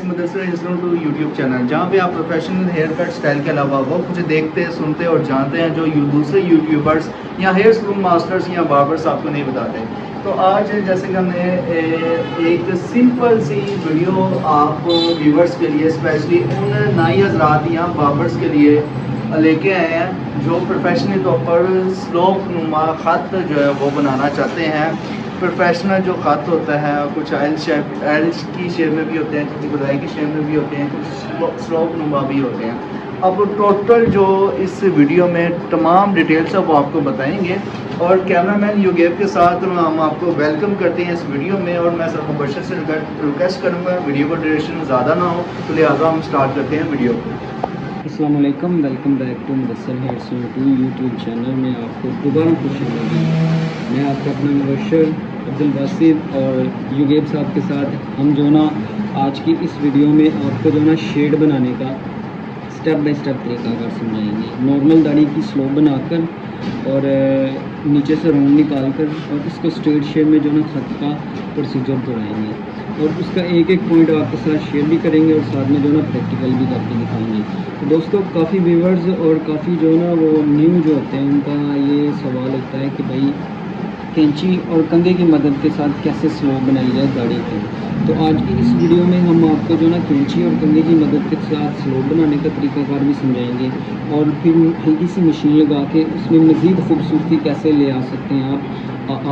Mudassir to YouTube channel, जहाँ पे आप प्रोफेशनल हेयर कट स्टाइल के अलावा वो कुछ देखते सुनते और जानते हैं जो दूसरे यूट्यूबर्स या हेयर सलून मास्टर्स या बार्बर्स आपको नहीं बताते। तो आज जैसे कि हमने एक सिंपल सी वीडियो आपको व्यूवर्स के लिए स्पेशली उन नाई हज़रात या बार्बर्स के लिए लेके आए हैं जो प्रोफेशनल तौर पर स्लोप नुमा ख़त जो है वो बनाना चाहते हैं। प्रोफेशनल जो ख़त होता है कुछ एल की शेप में भी होते हैं, कुछ गुदाई की शेप में भी होते हैं, कुछ स्लोप नुमा भी होते हैं। अब टोटल जो इस वीडियो में तमाम डिटेल्स है वो आपको बताएंगे और कैमरामैन युगेब के साथ हम आपको वेलकम करते हैं इस वीडियो में। और मैं सर मुबशर से रिक्वेस्ट करूँगा वीडियो का ड्यूरेशन ज़्यादा ना हो, तो लिहाजा हम स्टार्ट करते हैं वीडियो को। अस्सलाम वालेकुम, welcome back to Mudassir hair salon to YouTube channel में आपको दोबारा खुश। मैं आपका अपना मुबशर अब्दुल बासित और युगेब साहब के साथ हम जो ना आज की इस वीडियो में आपको जो ना शेड बनाने का स्टेप बाय स्टेप तरीकाकार समझाएंगे। नॉर्मल दाढ़ी की स्लोप बनाकर और नीचे से राउंड निकाल कर और इसको स्ट्रेट शेप में जो ना ख़त का प्रोसीजर दोहराएंगे और उसका एक एक पॉइंट आपके साथ शेयर भी करेंगे और साथ में जो ना प्रैक्टिकल भी करके दिखाएंगे। तो दोस्तों काफ़ी व्यूवर्स और काफ़ी जो ना वो न्यू जो होते हैं उनका ये सवाल होता है कि भाई कैंची और कंघे की मदद के साथ कैसे स्लोप बनाई जाए दाढ़ी की। तो आज की इस वीडियो में हम आपको जो ना कैंची और कंघे की मदद के साथ स्लोप बनाने का तरीकाकार भी समझाएंगे और फिर हल्की सी मशीन लगा के उसमें मज़ीद खूबसूरती कैसे ले आ सकते हैं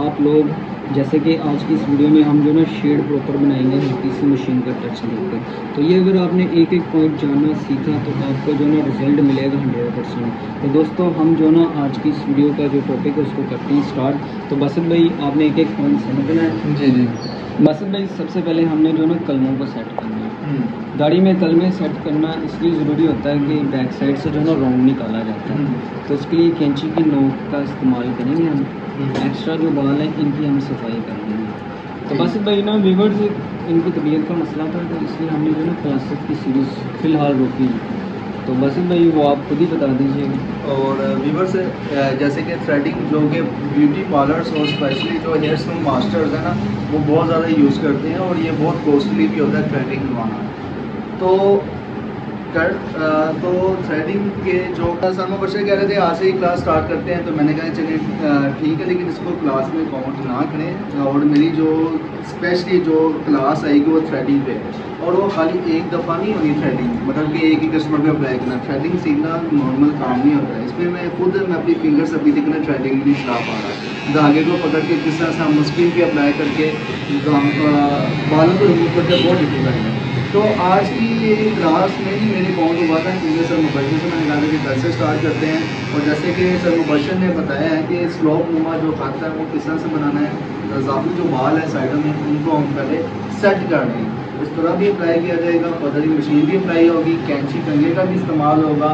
आप लोग। जैसे कि आज की इस वीडियो में हम जो ना शेड प्रॉपर बनाएंगे हल्की सी मशीन का टच देकर। तो ये अगर आपने एक एक पॉइंट जानना सीखा तो आपको जो ना रिज़ल्ट मिलेगा 100%। तो दोस्तों हम जो ना आज की इस वीडियो का जो टॉपिक है उसको करते हैं स्टार्ट। तो बासित भाई आपने एक एक पॉइंट समझना है। जी जी बासित भाई सबसे पहले हमने जो ना कलमों को सेट करना है। दाढ़ी में कलमे सेट करना इसलिए ज़रूरी होता है कि बैक साइड से जो ना राउंड निकाला जाता है। तो इसके लिए कैंची की नोक का इस्तेमाल करेंगे हम। एक्स्ट्रा जो बाल हैं इनकी हम सफाई करेंगे। तो बासित भाई ना व्यूवर्स इनकी तबीयत का मसला था तो इसलिए हमने जो ना क्लासेस की सीरीज़ फ़िलहाल रोकी। तो बासित भाई वो आप खुद ही बता दीजिएगा। और व्यूवर्स जैसे कि थ्रेडिंग जो कि ब्यूटी पार्लर्स और स्पेशली जो हेयर सलून मास्टर्स हैं ना वो बहुत ज़्यादा यूज़ करते हैं और ये बहुत कॉस्टली भी होता है थ्रेडिंग करवाना। तो थ्रेडिंग के जो सर मुबशर कह रहे थे आज से ही क्लास स्टार्ट करते हैं, तो मैंने कहा चलिए ठीक है, लेकिन इसको क्लास में काउंट ना करें। और मेरी जो स्पेशली जो क्लास आएगी वो थ्रेडिंग पे और वो खाली एक दफ़ा नहीं होगी थ्रेडिंग, मतलब कि एक ही कस्टमर पे अप्लाई करना। थ्रेडिंग सीखना नॉर्मल काम नहीं होता है। इसमें मैं खुद मैं अपनी फिंगर से अभी तक ना थ्रेडिंग नहीं चला पा रहा। धागे को पकड़ के किस तरह से हम स्किन पे अप्लाई करके बालों को रिमूव करके बहुत डिफिकल्ट है। तो आज की ये क्लास में ही मेरे काउंट हुआ था क्योंकि सर मुबशर से मैंने कहा कि कल से स्टार्ट करते हैं। और जैसे कि सर मुबशर ने बताया है कि स्लोप नुमा जो ख़त है वो किस तरह से बनाना है। इजाफी जो बाल है साइडों में उनको हम पहले सेट कर दें। इस तरह भी अप्लाई किया जाएगा, पतली मशीन भी अप्लाई होगी, कैंची कंघे का भी इस्तेमाल होगा,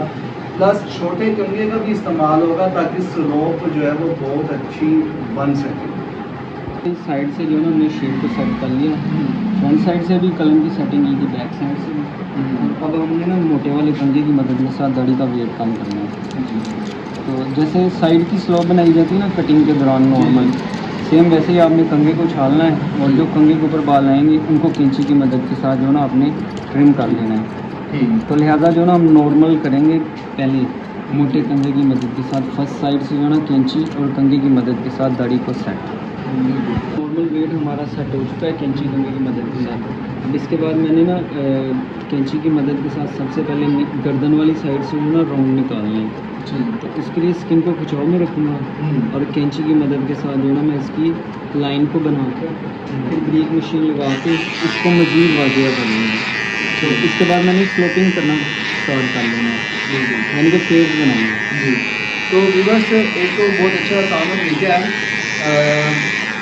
प्लस छोटे कंघे का भी इस्तेमाल होगा ताकि स्लोप जो है वो बहुत अच्छी बन सके। इस साइड से जो ना हमने शेड को सेट कर लिया, फ्रंट साइड से भी कलम की सेटिंग की थी, बैक साइड से भी। और अब हमने ना मोटे वाले कंघे की मदद के साथ दाढ़ी का वेट कम करना है। तो जैसे साइड की स्लोप बनाई जाती है ना कटिंग के दौरान नॉर्मल, सेम वैसे ही आपने कंघे को छालना है और जो कंघे के ऊपर बाल आएंगे उनको कैंची की मदद के साथ जो ना आपने ट्रिम कर लेना है। तो लिहाजा जो ना हम नॉर्मल करेंगे पहले मोटे कंघे की मदद के साथ, फर्स्ट साइड से जो ना कैंची और कंघे की मदद के साथ दाढ़ी को सेट। नॉर्मल वेट हमारा सेट हो चुका है कैंची कंघे की मदद के साथ। अब इसके बाद मैंने ना कैंची की मदद के साथ सबसे पहले गर्दन वाली साइड से जो ना राउंड निकालना है। तो इसके लिए स्किन को खिंचाव में रखूँगा और कैंची की मदद के साथ जो ना मैं इसकी लाइन को बना कर फिर ब्रेक मशीन लगा के इसको मज़ीद वाज़ेह कर लूँगा। तो इसके बाद मैंने स्लोपिंग करना स्टार्ट कर लेना है, यानी कि फेस बनाऊँगा। तो व्यूअर्स एक तो बहुत अच्छा काम तरीका है।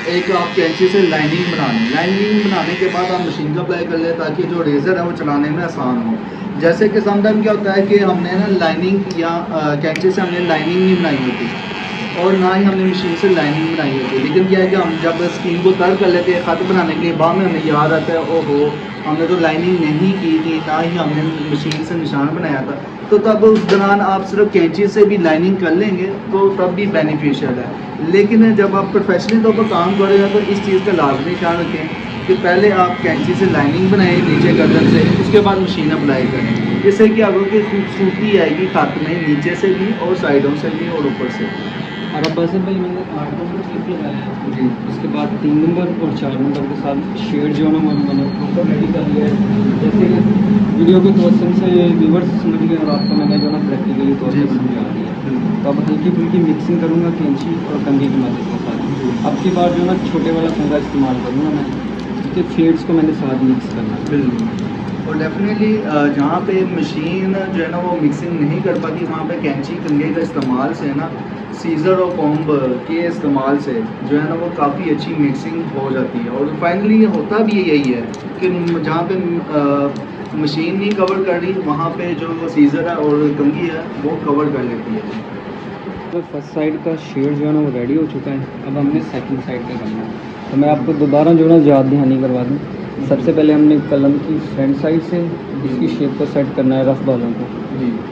एक आप कैंची से लाइनिंग बनाने के बाद आप मशीन का अप्लाई कर लें ताकि जो रेज़र है वो चलाने में आसान हो। जैसे कि समटाइम क्या होता है कि हमने ना लाइनिंग या कैंची से हमने लाइनिंग नहीं बनाई होती और ना ही हमने मशीन से लाइनिंग बनाई होती, लेकिन क्या है कि हम जब स्किन को तर्क कर लेते हैं ख़त बनाने के बाद में हमें याद आता है ओहो हमने तो लाइनिंग नहीं की थी, ना ही हमने मशीन से निशान बनाया था। तो तब उस दौरान आप सिर्फ कैंची से भी लाइनिंग कर लेंगे तो तब भी बेनिफिशियल है। लेकिन जब आप प्रोफेशनली तौर पर काम कर रहे हैं तो इस चीज़ का लाजमी ख्याल रखें कि पहले आप कैंची से लाइनिंग बनाएं नीचे गर्दन से, उसके बाद मशीन अप्लाई करें। इससे क्या होगा कि खूबसूरती आएगी खत में, नीचे से भी और साइडों से भी और ऊपर से। और अब बस भाई मैंने 8 नंबर क्लिप लगाया है जी। उसके बाद 3 नंबर और 4 नंबर के साथ शेड जो है ना मैंने प्रॉपर रेडी कर लिया है। जैसे वीडियो के क्वेश्चन से व्यूवर्स समझ गए और आपको मैंने जो ना प्रैक्टिकली तौर जी, पर समझा दिया। तो अब हल्की फुल्की मिक्सिंग करूँगा कैंची और कंघी की मदद के साथ। अब की बार जो है ना छोटे वाला कंघा इस्तेमाल करूँगा मैं, क्योंकि फेड्स को मैंने साथ मिक्स करना है। बिल्कुल। और डेफिनेटली जहाँ पे मशीन जो है ना वो मिक्सिंग नहीं कर पाती, वहाँ पे कैंची कंघे का इस्तेमाल से ना, सीज़र और कॉम्ब के इस्तेमाल से जो है ना वो काफ़ी अच्छी मिक्सिंग हो जाती है। और फाइनली होता भी यही है कि जहाँ पे मशीन नहीं कवर कर रही, वहाँ पे जो सीज़र है और कंघी है वो कवर कर लेती है। तो फर्स्ट साइड का शेड जो है ना वो रेडी हो चुका है। अब हमने सेकंड साइड का करना है। तो मैं आपको दोबारा जो है ना याद दहानी करवा दूँ। सबसे पहले हमने कलम की फ्रंट साइड से इसकी शेप को सेट करना है, रफ बालों को।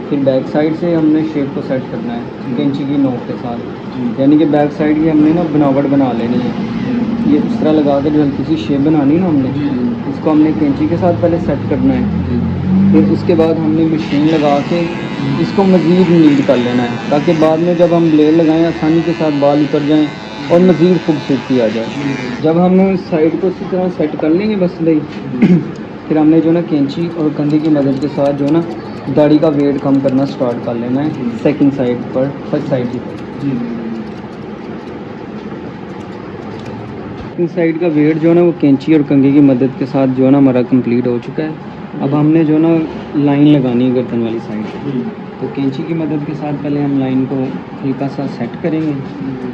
फिर बैक साइड से हमने शेप को सेट करना है कैंची की नोक के साथ। यानी कि बैक साइड की हमने ना बनावट बना लेनी है। ये इस तरह लगा के जो हल्की सी शेप बनानी है ना हमने, इसको हमने कैंची के साथ पहले सेट करना है। फिर उसके बाद हमने मशीन लगा के इसको मज़ीद नीड कर लेना है, ताकि बाद में जब हम ब्लेड लगाएं आसानी के साथ बाल उतर जाएं और मज़ीद खूबसूरती आ जाए। जब हम साइड को इसी तरह सेट कर लेंगे बस नहीं, फिर हमने जो ना कैंची और कंघी की मदद के साथ जो ना दाढ़ी का वेट कम करना स्टार्ट कर लेना है सेकंड साइड पर, फर्स्ट साइड की सेकंड साइड का वेट जो है ना वो कैंची और कंघी की मदद के साथ जो है ना हमारा कंप्लीट हो चुका है। अब हमने जो ना लाइन लगानी है गर्दन वाली साइड, तो कैंची की मदद के साथ पहले हम लाइन को हल्का सा सेट करेंगे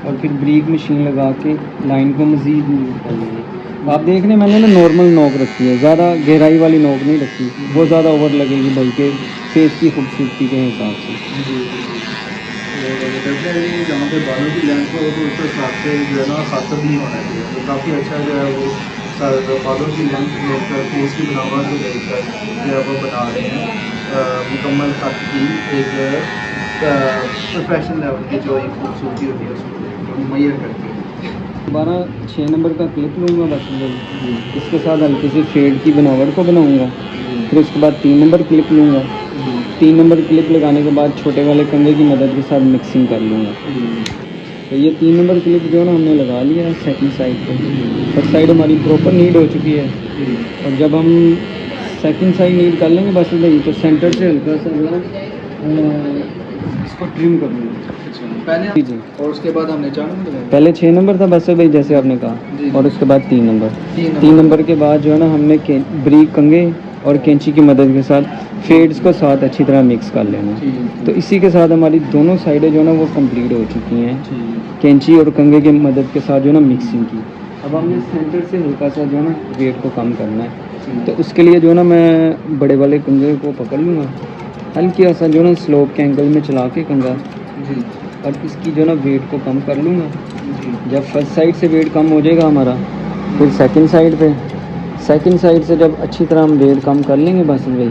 और फिर ब्रीक मशीन लगा के लाइन को मज़ीद कर लेंगे। आप देख रहे हैं मैंने ना नॉर्मल नोक रखी है, ज़्यादा गहराई वाली नोक नहीं रखी, वो ज़्यादा ओवर लगेगी भाई के फेस की खूबसूरती के हिसाब से। डेफिनेटली जहाँ पे बालों की लेंथ हो तो उसके हिसाब से जो है ना खातर नहीं होना चाहिए। तो काफ़ी अच्छा जो है वो बालों की लेंथ देखकर, फेस की बनावट को देखकर जो है वो बना रहे हैं मुकम्मल खत की एक प्रोफेशनल लेवल की जो एक खूबसूरती होती है उसको मुहैया करती है। दोबारा 6 नंबर का क्लिप लूँगा बस, इसके साथ हल्की सी फेड की बनावट को बनाऊँगा। फिर उसके बाद 3 नंबर क्लिप लूँगा। 3 नंबर क्लिप लगाने के बाद छोटे वाले कंघे की मदद के साथ मिक्सिंग कर लूँगा। तो ये 3 नंबर क्लिप जो है ना हमने लगा लिया है सेकंड साइड पे। फर्स्ट साइड हमारी प्रॉपर नीड हो चुकी है और जब हम सेकंड साइड नीड कर लेंगे बस नहीं, तो सेंटर से हल्का सा जो है इसको ट्रिम कर लूँगा पहले जी। और उसके बाद हमने 4 नंबर लगाया। पहले 6 नंबर था बस भाई जैसे आपने जी। कहा, और उसके बाद 3 नंबर। 3 3 नंबर के बाद जो है ना हमने ब्रीक कंघे और कैंची की मदद के साथ फेड्स को साथ अच्छी तरह मिक्स कर लेना है। तो इसी के साथ हमारी दोनों साइडें जो है ना वो कंप्लीट हो चुकी हैं कैंची और कंघे की मदद के साथ जो है ना मिक्सिंग की। अब हमने सेंटर से हल्का सा जो है ना वेट को कम करना है। तो उसके लिए जो है ना मैं बड़े वाले कंघे को पकड़ लूँगा, हल्की सा जो है ना स्लोप के एंगल में चला के कंघा, और इसकी जो ना वेट को कम कर लूँगा। जब फर्स्ट साइड से वेट कम हो जाएगा हमारा, फिर सेकंड साइड से जब अच्छी तरह हम वेट कम कर लेंगे बस वही,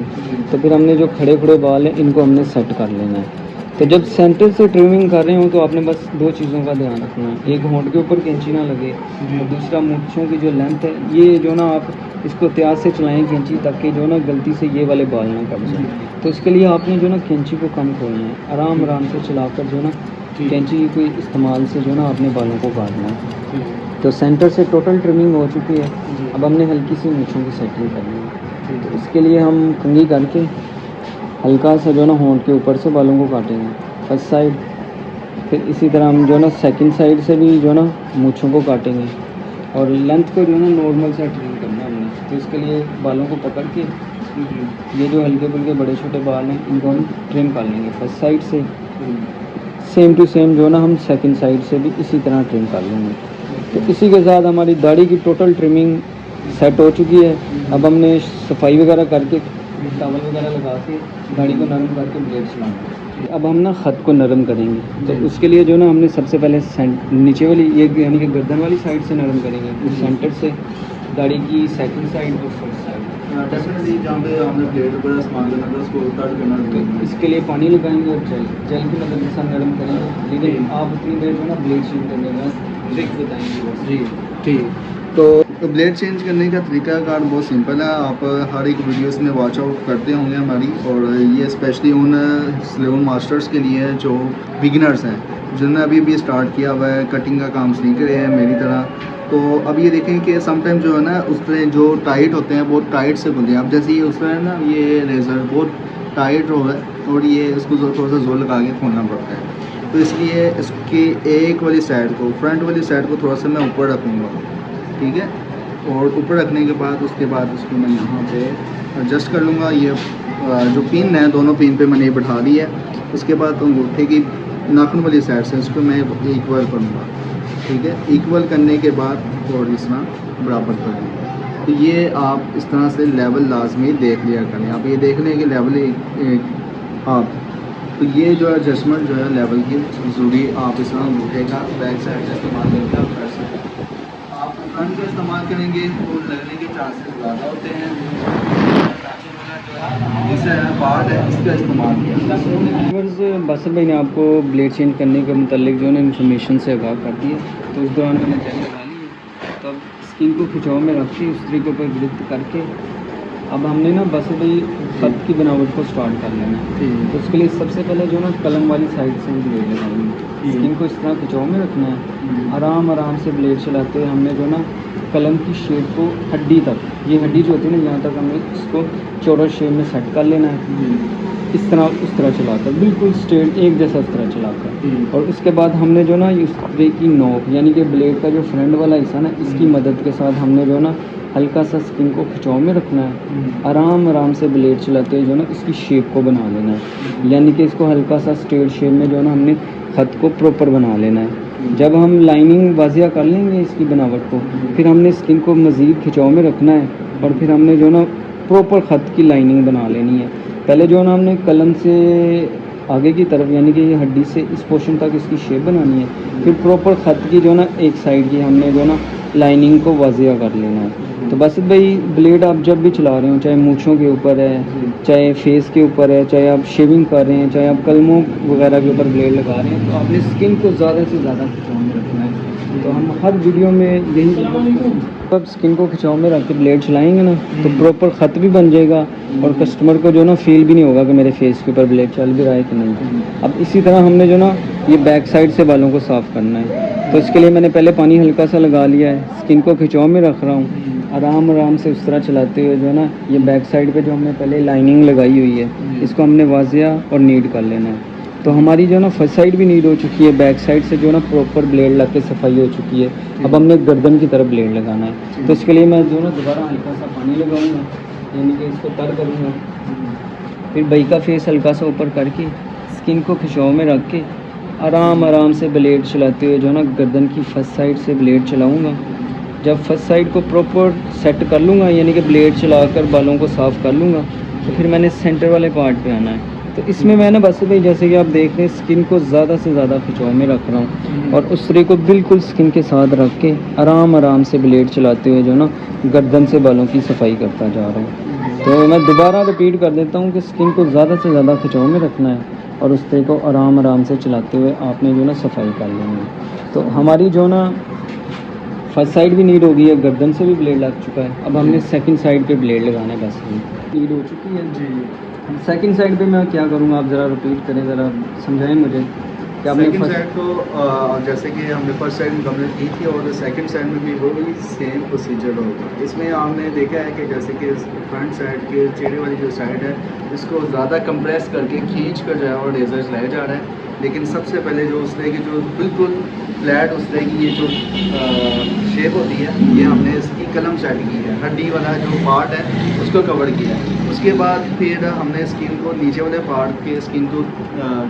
तो फिर हमने जो खड़े खड़े बाल हैं इनको हमने सेट कर लेना है। तो जब सेंटर से ट्रिमिंग कर रहे हो तो आपने बस 2 चीज़ों का ध्यान रखना है, एक होंठ के ऊपर कैंची ना लगे और दूसरा मूंछों की जो लेंथ है ये जो ना आप इसको त्याग से चलाएं कैंची, ताकि जो ना गलती से ये वाले बाल ना कट जाए। तो उसके लिए आपने जो ना कैंची को कम खोलना है, आराम आराम से चलाकर जो ना कैंची के इस्तेमाल से जो ना अपने बालों को काटना है। तो सेंटर से टोटल ट्रिमिंग हो चुकी है। अब हमने हल्की सी मूंछों की सेटिंग करनी है। तो इसके लिए हम कंघी करके हल्का सा जो ना होंठ के ऊपर से बालों को काटेंगे फर्स्ट साइड, फिर इसी तरह हम जो ना सेकंड साइड से भी जो ना मूंछों को काटेंगे और लेंथ को जो ना नॉर्मल सा ट्रिम करना है हमने। तो इसके लिए बालों को पकड़ के ये जो हल्के फुल्के बड़े छोटे बाल हैं इनको हम ट्रिम कर लेंगे फर्स्ट साइड से। सेम टू सेम जो ना हम सेकंड साइड से भी इसी तरह ट्रिम कर लेंगे। तो इसी के साथ हमारी दाढ़ी की टोटल ट्रिमिंग सेट हो चुकी है। अब हमने सफाई वगैरह करके टॉवल वगैरह लगा के दाढ़ी को नरम करके ब्लेड चलाना। अब हम ना ख़त को नरम करेंगे। तो उसके लिए जो ना हमने सबसे पहले नीचे वाली ये यानी कि गर्दन वाली साइड से नरम करेंगे, फिर सेंटर से दाढ़ी की सेकंड साइड और फर्स्ट साइड। डेफिनेटली जहाँ पे हमने ब्लेड वगैरह इस्तेमाल करना था उसको कट करना तो इसके लिए पानी लगाएंगे और जेल की मदद के साथ नरम करेंगे। लेकिन आप उतनी देर जो ना ब्लेड शेव करने में ट्रिक बताएंगे बस। जी ठीक। तो तो ब्लेड चेंज करने का तरीकाकार बहुत सिंपल है। आप हर एक वीडियोस में वॉच आउट करते होंगे हमारी, और ये स्पेशली उन सैलून मास्टर्स के लिए है जो बिगिनर्स हैं, जिन्होंने अभी अभी स्टार्ट किया हुआ है, कटिंग का काम सीख रहे हैं मेरी तरह। तो अब ये देखें कि समटाइम जो है ना उस तरह जो टाइट होते हैं बहुत टाइट से बुनते हैं। अब जैसे ये उस तरह है ना, ये रेज़र बहुत टाइट हो है और ये इसको थोड़ा सा जोर लगा के खोलना पड़ता है। तो इसलिए इसकी एक वाली साइड को, फ्रंट वाली साइड को थोड़ा सा मैं ऊपर रखूँगा, ठीक है। और ऊपर रखने के बाद उसके बाद उसको मैं यहाँ पे एडजस्ट कर लूँगा। ये जो पिन है दोनों पिन पे मैंने ये बैठा दी है। उसके बाद अंगूठे की नाखून वाली साइड से इसको मैं इक्वल करूँगा, ठीक है। इक्वल करने के बाद और इस तरह बराबर कर लूँगा। तो ये आप इस तरह से लेवल लाजमी देख लिया करें। आप ये देख लें कि लेवल आप, तो ये जो एडजस्टमेंट जो है लेवल की ज़रूरी, आप इस तरह अंगूठे का बैक साइड का इस्तेमाल करके आप कर सकते हैं। आप फ्रंट का इस्तेमाल करेंगे तो लगने के चांसेस ज़्यादा होते हैं। जिससे पार्ट है इसका इस्तेमाल किया। बासिल भाई ने आपको ब्लेड चेंज करने के मतलब जो है ना इन्फॉर्मेशन से आगाह कर दी है। तो उस दौरान मैंने जेल लगा ली है, तो अब स्किन को खिंचाव में रख के उस तरीके पर गिरफ्त करके अब हमने ना बासिल भाई खत की बनावट को स्टार्ट कर लेना है। तो उसके लिए सबसे पहले जो ना कलम वाली साइड से ब्लेड लगाएंगे। स्किन को इस तरह खिंचाव में रखना है। आराम आराम से ब्लेड चलाते हुए हमने जो ना कलम की शेप को हड्डी तक, ये हड्डी जो होती है ना यहाँ तक, हमें इसको चौड़ा शेप में सेट कर लेना है। इस तरह उस तरह चलाकर बिल्कुल स्ट्रेट एक जैसा इस तरह चलाकर। और उसके बाद हमने जो ना इस तरह की नोक यानी कि ब्लेड का जो फ्रंट वाला हिस्सा ना, इसकी मदद के साथ हमने जो ना हल्का सा स्किन को खिंचाव में रखना है। आराम आराम से ब्लेड चलाते हुए जो ना इसकी शेप को बना लेना है, यानी कि इसको हल्का सा स्ट्रेट शेप में जो ना हमने खत को प्रॉपर बना लेना है। जब हम लाइनिंग वाजिया कर लेंगे इसकी बनावट को, फिर हमने स्किन को मज़ीद खिंचाव में रखना है और फिर हमने जो ना प्रॉपर ख़त की लाइनिंग बना लेनी है। पहले जो ना हमने कलम से आगे की तरफ यानी कि ये हड्डी से इस पोर्शन तक इसकी शेप बनानी है। फिर प्रॉपर ख़त की जो ना एक साइड की हमने जो ना लाइनिंग को वाजिया कर लेना है। तो बस भाई ब्लेड आप जब भी चला रहे हो, चाहे मूँछों के ऊपर है, चाहे फेस के ऊपर है, चाहे आप शेविंग कर रहे हैं, चाहे आप कलमों वगैरह के ऊपर ब्लेड लगा रहे हैं, तो आपने स्किन को ज़्यादा से ज़्यादा खिंचाव में रखना है। तो हम हर वीडियो में यही, अब स्किन को खिंचाव में रख के ब्लेड चलाएंगे ना तो प्रॉपर ख़त भी बन जाएगा और कस्टमर को जो ना फील भी नहीं होगा कि मेरे फेस के ऊपर ब्लेड चल भी रहा है कि नहीं। अब इसी तरह हमने जो ना ये बैक साइड से बालों को साफ़ करना है। तो इसके लिए मैंने पहले पानी हल्का सा लगा लिया है, स्किन को खिंचाव में रख रहा हूँ। आराम आराम से उस तरह चलाते हुए जो ना ये बैक साइड पे जो हमने पहले लाइनिंग लगाई हुई है, इसको हमने वाजिया और नीट कर लेना है। तो हमारी जो ना फर्स्ट साइड भी नीट हो चुकी है, बैक साइड से जो ना प्रॉपर ब्लेड लग के सफाई हो चुकी है। अब हमने गर्दन की तरफ ब्लेड लगाना है। तो इसके लिए मैं जो ना दोबारा हल्का सा पानी लगाऊंगा, यानी कि इसको तर करूँगा। फिर भाई का फेस हल्का सा ऊपर करके स्किन को खिंचाव में रख के आराम आराम से ब्लेड चलाते हुए जो ना गर्दन की फर्स्ट साइड से ब्लेड चलाऊँगा। जब फर्स्ट साइड को प्रॉपर सेट कर लूँगा, यानी कि ब्लेड चलाकर बालों को साफ़ कर लूँगा, तो फिर मैंने सेंटर वाले पार्ट पे आना है। तो इसमें मैंने बस भाई जैसे कि आप देख रहे हैं स्किन को ज़्यादा से ज़्यादा खिंचाव में रख रहा हूँ और उस तरह को बिल्कुल स्किन के साथ रख के आराम आराम से ब्लेड चलाते हुए जो ना गर्दन से बालों की सफाई करता जा रहा हूँ। तो मैं दोबारा रिपीट कर देता हूँ कि स्किन को ज़्यादा से ज़्यादा खिंचाव में रखना है और उस तरह को आराम आराम से चलाते हुए आपने जो ना सफाई कर लेनी है। तो हमारी जो ना फर्स्ट साइड भी नीट हो गई है, गर्दन से भी ब्लेड लग चुका है। अब हमने सेकंड साइड पे ब्लेड लगाना है। बस नीट हो चुकी है जी। सेकंड साइड पे मैं क्या करूँगा, आप ज़रा रिपीट करें, ज़रा समझाएं मुझे कि आपने सेकंड साइड तो जैसे कि हमने फर्स्ट साइड में कंप्लीट की थी और सेकंड साइड में भी वही सेम प्रोसीजर होगा। इसमें हमने देखा है कि जैसे कि फ्रंट साइड के चेहरे वाली जो साइड है इसको ज़्यादा कंप्रेस करके खींच कर जो है और लेज़र चलाया जा रहा है। लेकिन सबसे पहले जो उस तरह की जो बिल्कुल फ्लैट उस तरह की ये जो शेप होती है, ये हमने इसकी कलम सेट की है, हड्डी वाला जो पार्ट है उसको कवर किया है। उसके बाद फिर हमने स्किन को नीचे वाले पार्ट के स्किन को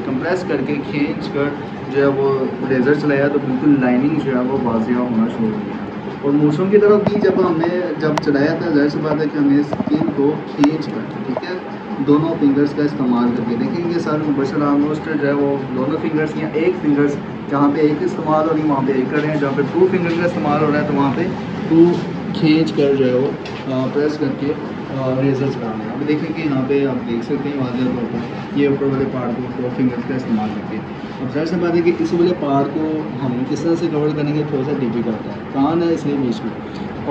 कंप्रेस करके खींच कर जो है वो लेज़र चलाया, तो बिल्कुल लाइनिंग जो है वो वाजिया होना शुरू हो गया। और मूँछों की तरफ भी जब चलाया था, जाहिर सी बात है कि हमने स्किन को खींच कर, ठीक है, दोनों फिंगर्स का इस्तेमाल करके देखेंगे सर मुबशर ऑलमोस्ट जो है वो दोनों फिंगर्स या एक फिंगर्स जहाँ पे एक इस्तेमाल हो रही है वहाँ पे एक कर रहे हैं, जहाँ पे 2 फिंगर का इस्तेमाल हो रहा है तो वहाँ पे 2 खींच कर जो है वो प्रेस करके रेजर चलाना है। पे देखें कि यहाँ पे आप देख सकते हैं वाज़ेह तौर पर ये ऊपर वाले पार्ट को 4 फिंगर्स का इस्तेमाल करके। अब ज़ाहिर सी बात है कि इस वाले पार्ट को हम किस तरह से कवर करेंगे थोड़ा सा डिफिकल्ट है, कान है इसलिए बीच में,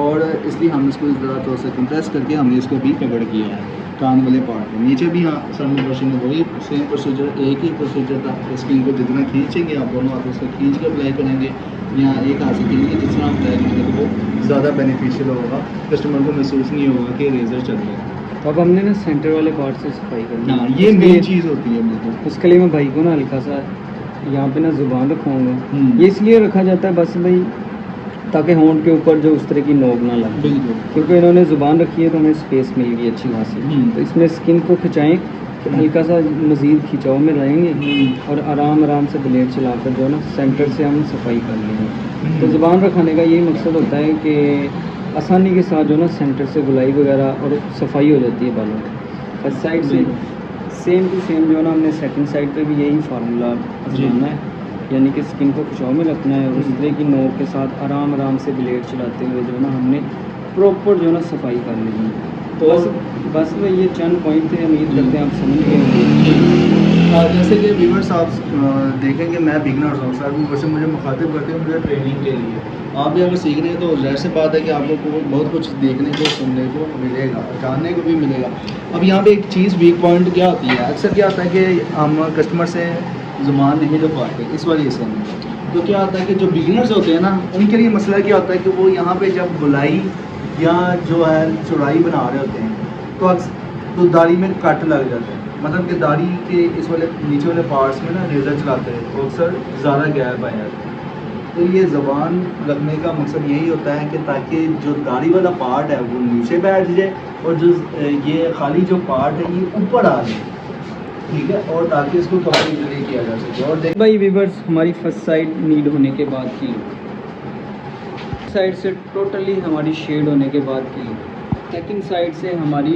और इसलिए हम इसको इस तरह थोड़ा सा कंप्रेस करके हमने इसको भी कवर किया है कान वाले पार्ट को। नीचे भी हाँ सामने ब्रशिंग में वही सेम प्रोसीजर, एक ही प्रोसीजर था। स्किन को जितना खींचेंगे आप दोनों हाथों से खींच के अप्लाई करेंगे या एक हाथ से खींच के जिस तरह अप्लाई करेंगे तो वो ज़्यादा बेनिफिशियल होगा, कस्टमर को महसूस नहीं होगा कि रेजर चल रहा है। तो अब हमने ना सेंटर वाले पार्ट से सफाई करनी हाँ है। ये उसके मेन लिए- चीज़ होती है बिल्कुल। उसके लिए मैं भाई को ना हल्का सा यहाँ पे ना ज़ुबान रखूँगा। हम्म। ये इसलिए रखा जाता है बस भाई ताकि होंठ के ऊपर जो उस तरह की नोक ना लगे, बिल्कुल क्योंकि इन्होंने ज़ुबान रखी है तो हमें स्पेस मिल गई अच्छी खासी। तो इसमें स्किन को खिंचाएं, हल्का सा मज़ीद खिंचाव में रहेंगे और आराम आराम से ब्लेड चलाकर जो है ना सेंटर से हम सफाई कर लेंगे। तो ज़ुबान रखाने का यही मकसद होता है कि आसानी के साथ जो है ना सेंटर से गुलाई वगैरह और सफाई हो जाती है बालों की। फर्स्ट साइड से सेम टू सेम जो है ना हमने सेकंड साइड पे भी यही फार्मूला आजमाना है, यानी कि स्किन को खिंचाव में रखना है और उस तरह की नोक के साथ आराम आराम से ब्लेड चलाते हुए जो है ना हमने प्रॉपर जो है ना सफाई कर लेनी है। तो बस में ये चंद पॉइंट थे, उम्मीद करते हैं आप समझ गए होंगे। जैसे कि व्यूअर्स आप देखेंगे मैं बिगनर्स हूँ सर, वैसे मुझे मुखातिब करते हैं मुझे ट्रेनिंग के लिए। आप भी अगर सीख रहे हैं तो ज़ाहिर सी बात है कि आपको बहुत कुछ देखने को सुनने को मिलेगा, जानने को भी मिलेगा। अब यहाँ पे एक चीज़ वीक पॉइंट क्या होती है, अक्सर क्या होता है कि हम कस्टमर से ज़ुबान नहीं दे पाते इस वाली हिस्से में। तो क्या होता है कि जो बिगिनर्स होते हैं ना उनके लिए मसला क्या होता है कि वो यहाँ पे जब गुलाई या जो है चौड़ाई बना रहे होते हैं तो दाढ़ी में कट लग जाता है, मतलब कि दाढ़ी के इस वाले नीचे वाले पार्ट्स में ना रेजर चलाते हैं तो अक्सर ज़्यादा गैप आ जाता है। तो ये ज़बान रखने का मकसद यही होता है कि ताकि जो दाढ़ी वाला पार्ट है वो नीचे बैठ जाए और जो ये खाली जो पार्ट है ये ऊपर आ जाए, ठीक है, और ताकि इसको कवर इजीली किया जा सके। और देख भाई वीवर्स हमारी फर्स्ट साइड नीड होने के बाद की साइड से टोटली हमारी शेड होने के बाद की सेकंड साइड से हमारी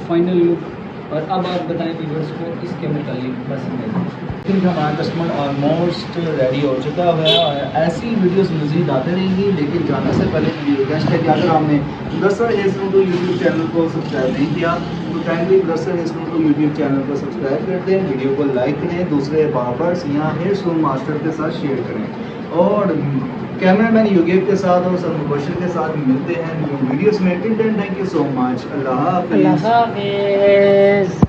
फाइनल लुक। और अब आप बताएं व्यूअर्स को इसके मुतालिक पसंद है। लेकिन हमारा कस्टमर ऑलमोस्ट रेडी हो चुका है और ऐसी वीडियोस मज़ीद आते रहेंगी। लेकिन जाने से पहले मेरी रिक्वेस्ट है कि अगर आपने दरअसल हेयर सलून को यूट्यूब चैनल को सब्सक्राइब नहीं किया तो काइंडली दरअसल हेयर सलून को यूट्यूब चैनल को सब्सक्राइब कर दें, वीडियो को लाइक करें, दूसरे बार्बर्स या हेयर सलून मास्टर के साथ शेयर करें और कैमरामैन युगेब के साथ और सर मुबशिर के साथ मिलते हैं न्यू वीडियोस में। Till then thank you so much. अल्लाह हाफ़िज़। अल्लाह हाफ़िज़।